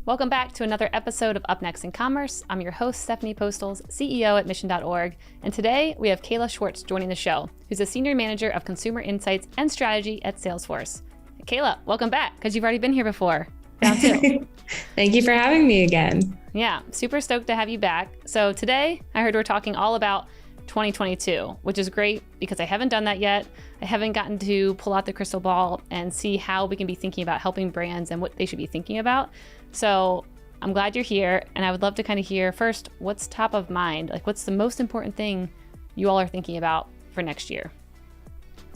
Welcome back to another episode of Up Next in Commerce. I'm your host, Stephanie Postles, CEO at Mission.org, and today we have Caila Schwartz joining the show, who's a Senior Manager of Consumer Insights and Strategy at Salesforce. Caila, welcome back, because you've already been here before. Round two. Thank you for having me again. Yeah, super stoked to have you back. So today, I heard we're talking all about 2022, which is great because I haven't done that yet. I haven't gotten to pull out the crystal ball and see how we can be thinking about helping brands and what they should be thinking about. So I'm glad you're here, and I would love to kind of hear first, what's top of mind? Like, what's the most important thing you all are thinking about for next year?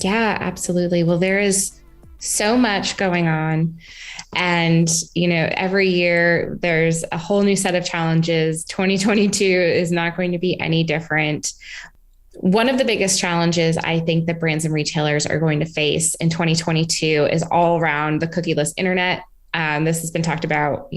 Yeah, absolutely. Well, there is so much going on. And, every year there's a whole new set of challenges. 2022 is not going to be any different. One of the biggest challenges I think that brands and retailers are going to face in 2022 is all around the cookieless internet. This has been talked about,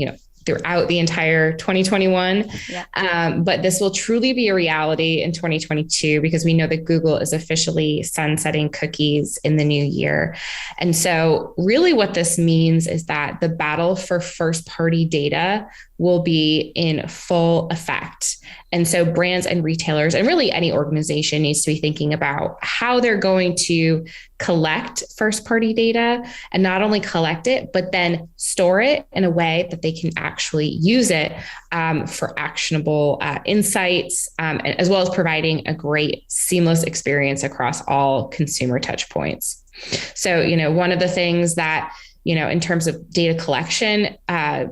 throughout the entire 2021. Yeah. But this will truly be a reality in 2022 because we know that Google is officially sunsetting cookies in the new year. And so really what this means is that the battle for first-party data will be in full effect. And so brands and retailers, and really any organization, needs to be thinking about how they're going to collect first-party data, and not only collect it, but then store it in a way that they can actually use it for actionable insights, as well as providing a great seamless experience across all consumer touch points. So, one of the things that in terms of data collection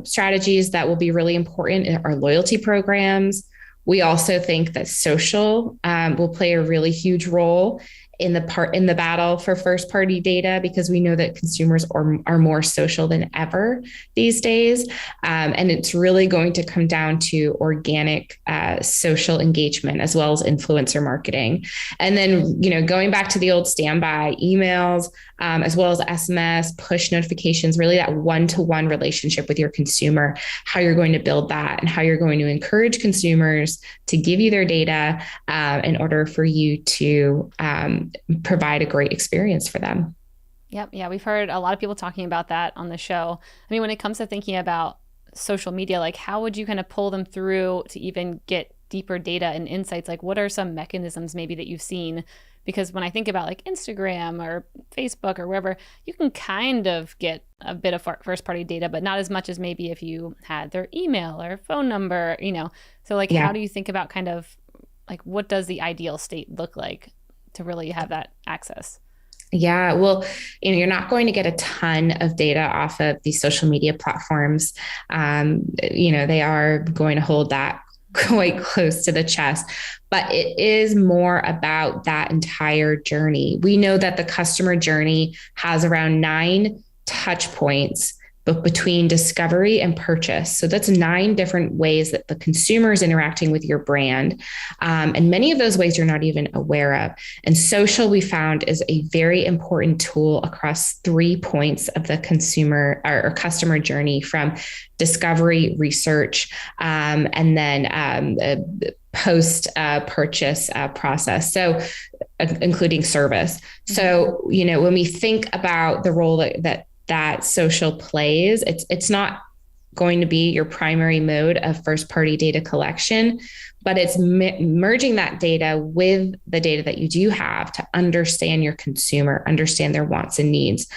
strategies that will be really important are loyalty programs. We also think that social will play a really huge role in the battle for first party data, because we know that consumers are more social than ever these days. And it's really going to come down to organic social engagement as well as influencer marketing. And then, going back to the old standby emails, as well as SMS, push notifications, really that one-to-one relationship with your consumer, how you're going to build that and how you're going to encourage consumers to give you their data in order for you to provide a great experience for them. Yep. Yeah. We've heard a lot of people talking about that on the show. I mean, when it comes to thinking about social media, like how would you kind of pull them through to even get deeper data and insights? Like what are some mechanisms maybe that you've seen? Because when I think about like Instagram or Facebook or wherever, you can kind of get a bit of first party data, but not as much as maybe if you had their email or phone number, So like, How do you think about kind of like, what does the ideal state look like to really have that access? Yeah, well, you're not going to get a ton of data off of these social media platforms. They are going to hold that quite close to the chest, but it is more about that entire journey. We know that the customer journey has around 9 touch points between discovery and purchase. So that's 9 different ways that the consumer is interacting with your brand. And many of those ways you're not even aware of. And social, we found, is a very important tool across 3 points of the consumer or customer journey, from discovery, research, and then post purchase process. So including service. So, when we think about the role that social plays, it's not going to be your primary mode of first party data collection, but it's merging that data with the data that you do have to understand your consumer, understand their wants and needs.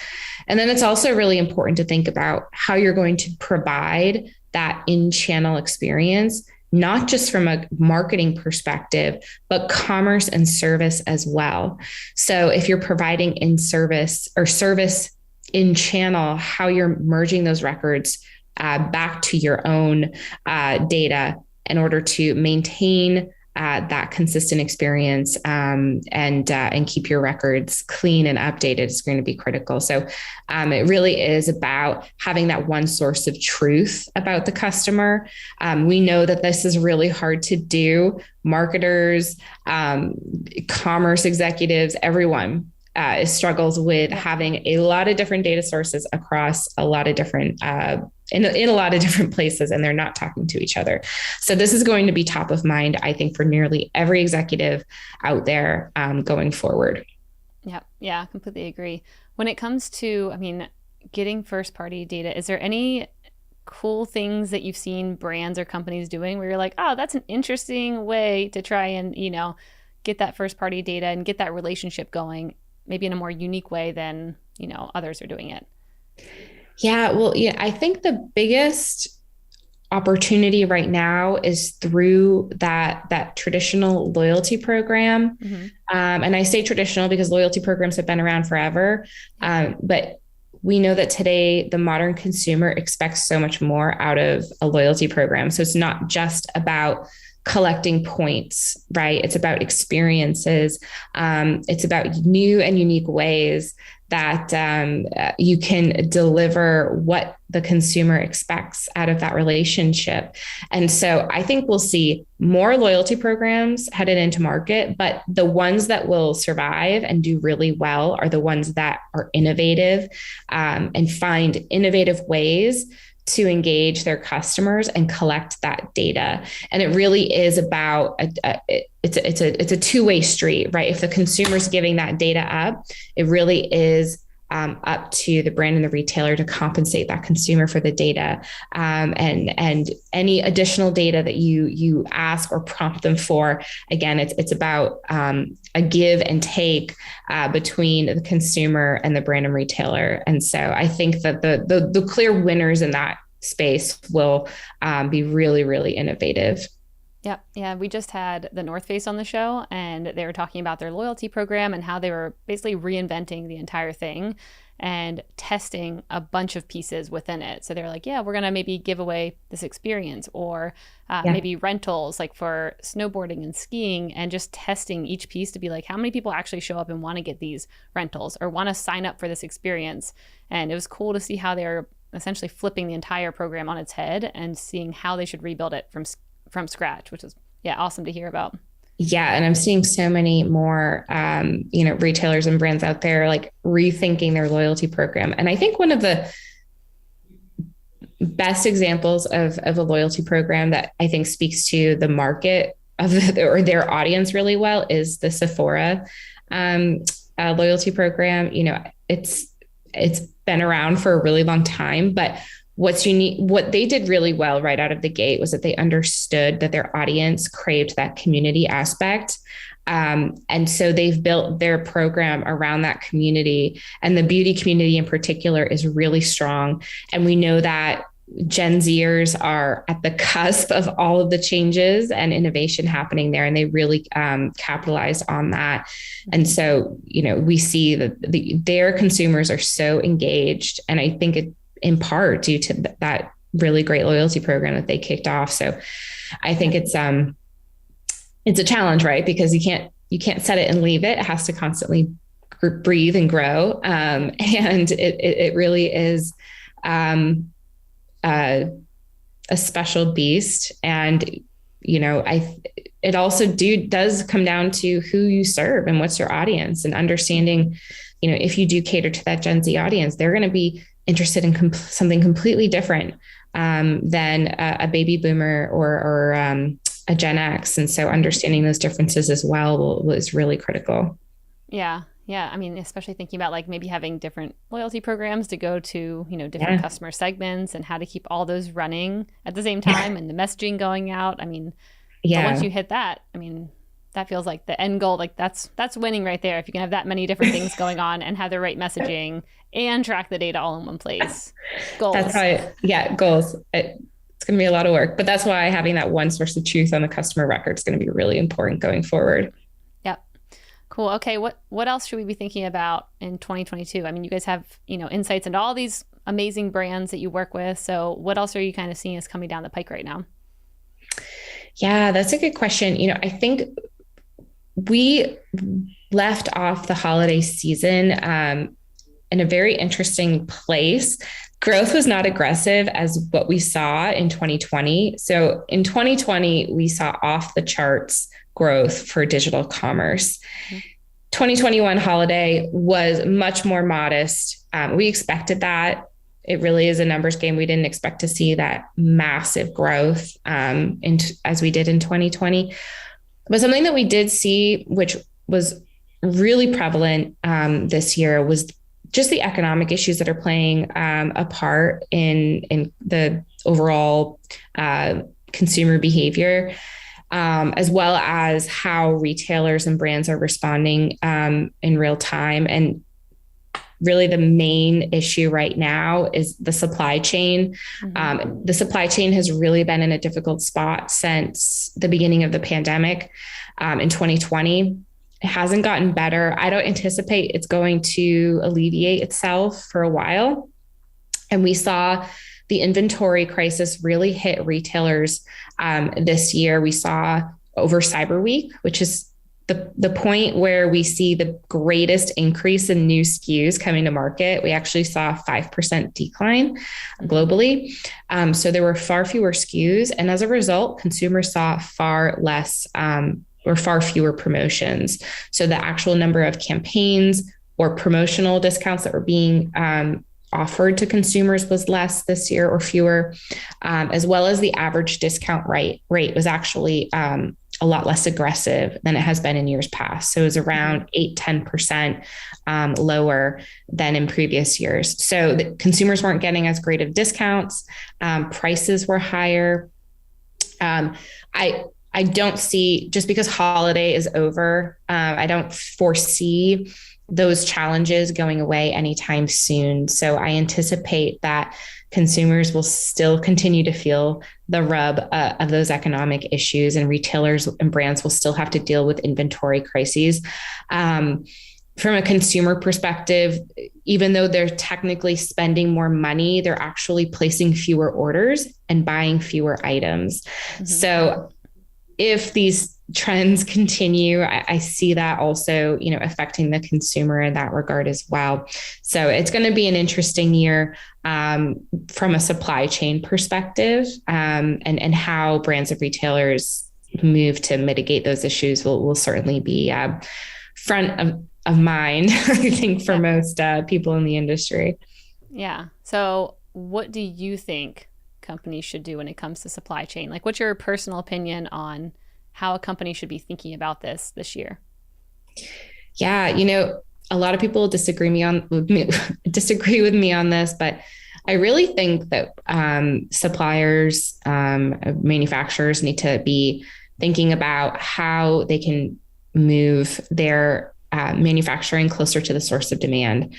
And then it's also really important to think about how you're going to provide that in-channel experience, not just from a marketing perspective, but commerce and service as well. So if you're providing in service or service in channel, how you're merging those records back to your own data in order to maintain that consistent experience and keep your records clean and updated is going to be critical. So it really is about having that one source of truth about the customer. We know that this is really hard to do. Marketers, commerce executives, everyone struggles with having a lot of different data sources across a lot of different in a lot of different places, and they're not talking to each other. So this is going to be top of mind, I think, for nearly every executive out there going forward. Yeah, completely agree. When it comes to, getting first party data, is there any cool things that you've seen brands or companies doing where you're like, oh, that's an interesting way to try and, get that first party data and get that relationship going, maybe in a more unique way than, others are doing it? Yeah, well, yeah, I think the biggest opportunity right now is through that traditional loyalty program. Mm-hmm. And I say traditional because loyalty programs have been around forever. But we know that today the modern consumer expects so much more out of a loyalty program. So it's not just about collecting points, right? It's about experiences. It's about new and unique ways that you can deliver what the consumer expects out of that relationship. And so I think we'll see more loyalty programs headed into market, but the ones that will survive and do really well are the ones that are innovative and find innovative ways to engage their customers and collect that data. And it really is about it's a two-way street, right? If the consumer's giving that data up, it really is up to the brand and the retailer to compensate that consumer for the data, and any additional data that you ask or prompt them for. Again, it's about a give and take between the consumer and the brand and retailer. And so I think that the clear winners in that space will be really, really innovative. Yeah. Yeah. We just had the North Face on the show, and they were talking about their loyalty program and how they were basically reinventing the entire thing and testing a bunch of pieces within it. So they're like, yeah, we're going to maybe give away this experience, or maybe rentals like for snowboarding and skiing, and just testing each piece to be like, how many people actually show up and want to get these rentals or want to sign up for this experience. And it was cool to see how they're essentially flipping the entire program on its head and seeing how they should rebuild it from scratch, which is awesome to hear about. Yeah. And I'm seeing so many more, retailers and brands out there like rethinking their loyalty program. And I think one of the best examples of a loyalty program that I think speaks to the market or their audience really well is the Sephora loyalty program. It's been around for a really long time, but what's unique, what they did really well right out of the gate was that they understood that their audience craved that community aspect. And so they've built their program around that community, and the beauty community in particular is really strong. And we know that Gen Zers are at the cusp of all of the changes and innovation happening there, and they really capitalized on that. And so, we see that their consumers are so engaged, and I think it in part due to that really great loyalty program that they kicked off. So I think it's a challenge, right? Because you can't set it and leave it. It has to constantly breathe and grow. And it really is a special beast. And, it also does come down to who you serve and what's your audience, and understanding, if you do cater to that Gen Z audience, they're going to be interested in something completely different than a baby boomer or a Gen X. And so understanding those differences as well is really critical. Yeah. Yeah. I mean, especially thinking about like maybe having different loyalty programs to go to, different customer segments, and how to keep all those running at the same time and the messaging going out. I mean, but once you hit that, I mean, that feels like the end goal. Like that's winning right there. If you can have that many different things going on and have the right messaging and track the data all in one place. Goals. That's why, goals. It's going to be a lot of work, but that's why having that one source of truth on the customer record is going to be really important going forward. Yep. Cool. Okay. What else should we be thinking about in 2022? I mean, you guys have, insights into all these amazing brands that you work with. So what else are you kind of seeing is coming down the pike right now? Yeah, that's a good question. I think we left off the holiday season in a very interesting place. Growth was not aggressive as what we saw in 2020. So in 2020, we saw off the charts growth for digital commerce. 2021 holiday was much more modest. We expected that. It really is a numbers game. We didn't expect to see that massive growth as we did in 2020. But something that we did see, which was really prevalent this year, was just the economic issues that are playing a part in the overall consumer behavior, as well as how retailers and brands are responding in real time. And really the main issue right now is the supply chain. The supply chain has really been in a difficult spot since the beginning of the pandemic in 2020. It hasn't gotten better. I don't anticipate it's going to alleviate itself for a while. And we saw the inventory crisis really hit retailers this year. We saw over Cyber Week, which is the point where we see the greatest increase in new SKUs coming to market. We actually saw a 5% decline globally. So there were far fewer SKUs. And as a result, consumers saw far less or far fewer promotions. So the actual number of campaigns or promotional discounts that were being offered to consumers was less this year or fewer, as well as the average discount rate was actually a lot less aggressive than it has been in years past. So it was around 8-10% lower than in previous years. So the consumers weren't getting as great of discounts. Prices were higher. I don't see, just because holiday is over, I don't foresee those challenges going away anytime soon. So I anticipate that consumers will still continue to feel the rub of those economic issues, and retailers and brands will still have to deal with inventory crises. From a consumer perspective, even though they're technically spending more money, they're actually placing fewer orders and buying fewer items. So if these trends continue, I see that also, affecting the consumer in that regard as well. So it's going to be an interesting year from a supply chain perspective, and how brands and retailers move to mitigate those issues will certainly be front of mind, I think, for most people in the industry. Yeah. So what do you think companies should do when it comes to supply chain? Like, what's your personal opinion on how a company should be thinking about this year? Yeah, a lot of people disagree with me on this, but I really think that suppliers, manufacturers need to be thinking about how they can move their manufacturing closer to the source of demand,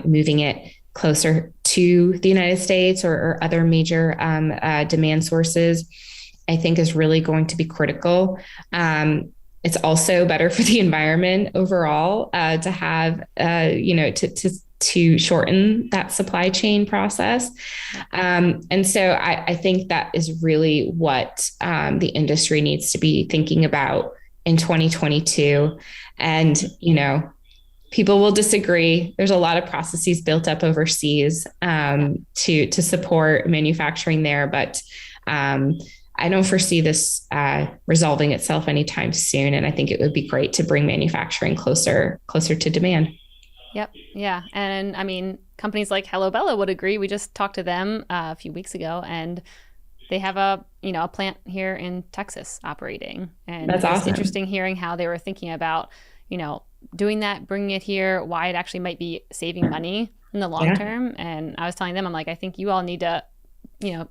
moving it closer to the United States or other major demand sources, I think is really going to be critical. It's also better for the environment overall to have, to shorten that supply chain process. And so I think that is really what the industry needs to be thinking about in 2022. And, people will disagree. There's a lot of processes built up overseas to support manufacturing there, but I don't foresee this resolving itself anytime soon. And I think it would be great to bring manufacturing closer to demand. Yep. Yeah. And I mean, companies like Hello Bella would agree. We just talked to them a few weeks ago, and they have a plant here in Texas operating. And that's awesome. It's interesting hearing how they were thinking about, doing that, bringing it here, why it actually might be saving money in the long term. And I was telling them, I'm like, I think you all need to,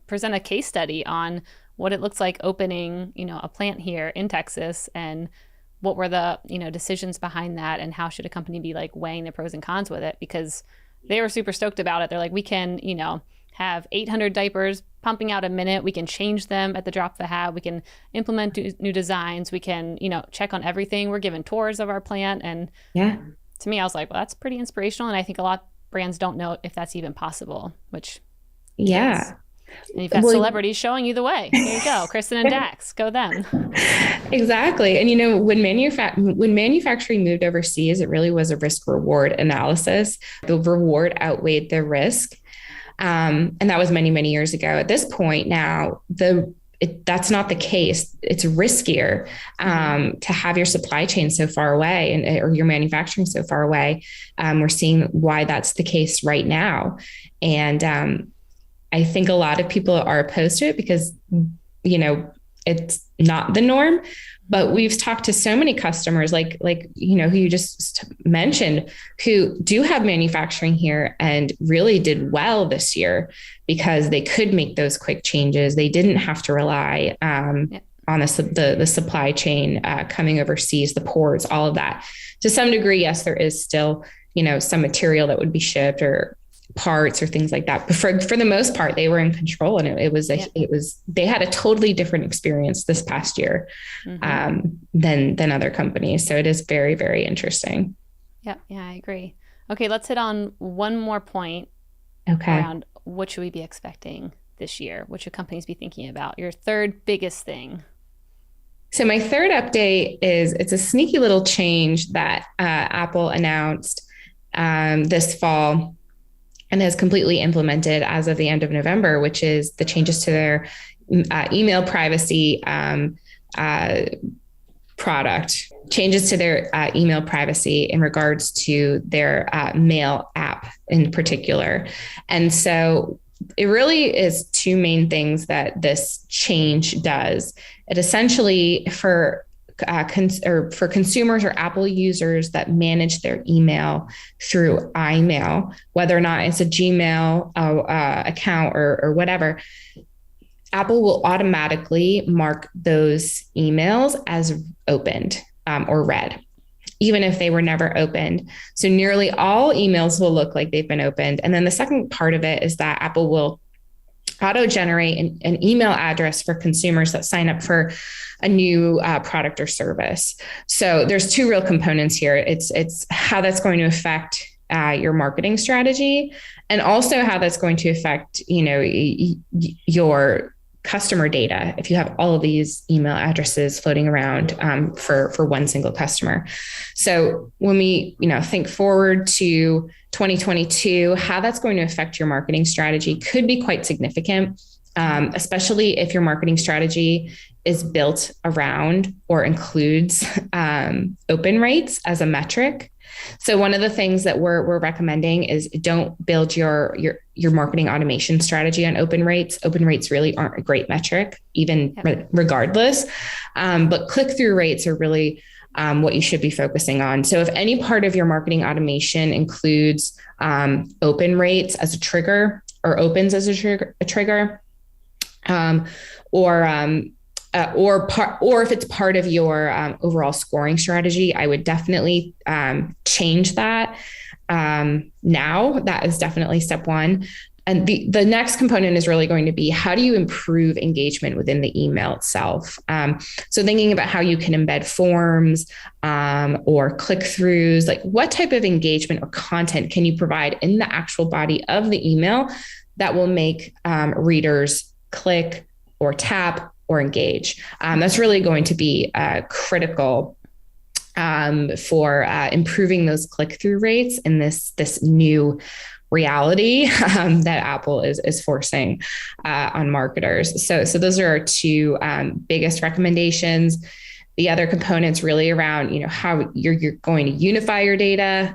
present a case study on what it looks like opening, a plant here in Texas, and what were the, decisions behind that, and how should a company be like weighing the pros and cons with it, because they were super stoked about it. They're like, we can, have 800 diapers pumping out a minute. We can change them at the drop of a hat. We can implement new designs. We can, check on everything. We're given tours of our plant. And to me, I was like, well, that's pretty inspirational. And I think a lot of brands don't know if that's even possible, which yeah. And you've got celebrities showing you the way. There you go. Kristen and Dax, go them. Exactly. And, when manufacturing moved overseas, it really was a risk reward analysis. The reward outweighed the risk. And that was many, many years ago. At this point now, that's not the case. It's riskier to have your supply chain so far away or your manufacturing so far away. We're seeing why that's the case right now. And I think a lot of people are opposed to it because, it's not the norm, But we've talked to so many customers who you just mentioned, who do have manufacturing here and really did well this year because they could make those quick changes. They didn't have to rely on the supply chain coming overseas, the ports, all of that. To some degree, yes, there is still, some material that would be shipped or parts or things like that. But for the most part, they were in control, and they had a totally different experience this past year than other companies. So it is very, very interesting. Yeah, I agree. Okay, let's hit on one more point around what should we be expecting this year? What should companies be thinking about? Your third biggest thing. So my third update it's a sneaky little change that Apple announced this fall and has completely implemented as of the end of November, which is the changes to their email privacy product, changes to their email privacy in regards to their mail app in particular. And so it really is two main things that this change does. It essentially for consumers or Apple users that manage their email through iMail, whether or not it's a Gmail account or whatever, Apple will automatically mark those emails as opened or read, even if they were never opened. So nearly all emails will look like they've been opened. And then the second part of it is that Apple will auto-generate an email address for consumers that sign up for a new product or service. So there's two real components here. It's how that's going to affect your marketing strategy, and also how that's going to affect, your customer data if you have all of these email addresses floating around for one single customer. So when we think forward to 2022, how that's going to affect your marketing strategy could be quite significant, especially if your marketing strategy is built around or includes open rates as a metric. So one of the things that we're recommending is don't build your marketing automation strategy on open rates. Open rates really aren't a great metric, even regardless. But click-through rates are really what you should be focusing on. So if any part of your marketing automation includes open rates as a trigger or opens as a trigger, or if it's part of your overall scoring strategy, I would definitely change that now. That is definitely step one. And the next component is really going to be, how do you improve engagement within the email itself? So thinking about how you can embed forms or click-throughs, like what type of engagement or content can you provide in the actual body of the email that will make readers click or tap or engage. That's really going to be critical for improving those click-through rates in this new reality that Apple is forcing on marketers. So those are our two biggest recommendations. The other components really around, how you're going to unify your data,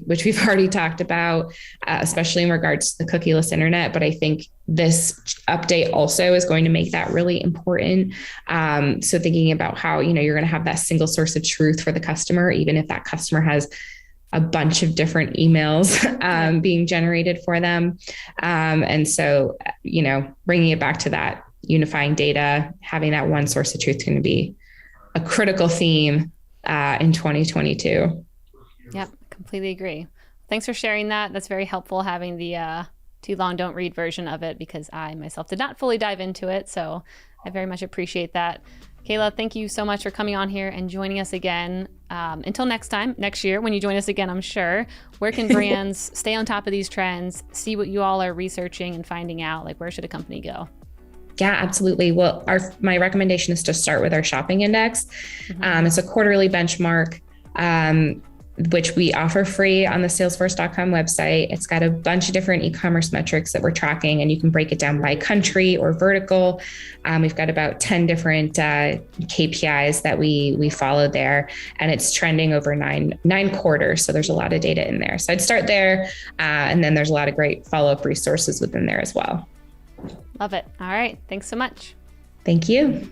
which we've already talked about, especially in regards to the cookieless internet. But I think this update also is going to make that really important. So thinking about how, you're going to have that single source of truth for the customer, even if that customer has a bunch of different emails being generated for them. And so, bringing it back to that unifying data, having that one source of truth is going to be a critical theme in 2022. Yep, completely agree. Thanks for sharing that. That's very helpful, having the too long don't read version of it, because I myself did not fully dive into it. So I very much appreciate that. Caila, thank you so much for coming on here and joining us again. Until next year, when you join us again, I'm sure, where can brands stay on top of these trends, see what you all are researching and finding out? Like, where should a company go? Yeah, absolutely. Well, my recommendation is to start with our shopping index. It's a quarterly benchmark, which we offer free on the Salesforce.com website. It's got a bunch of different e-commerce metrics that we're tracking, and you can break it down by country or vertical. We've got about 10 different KPIs that we follow there, and it's trending over nine quarters. So there's a lot of data in there. So I'd start there, and then there's a lot of great follow-up resources within there as well. Love it. All right. Thanks so much. Thank you.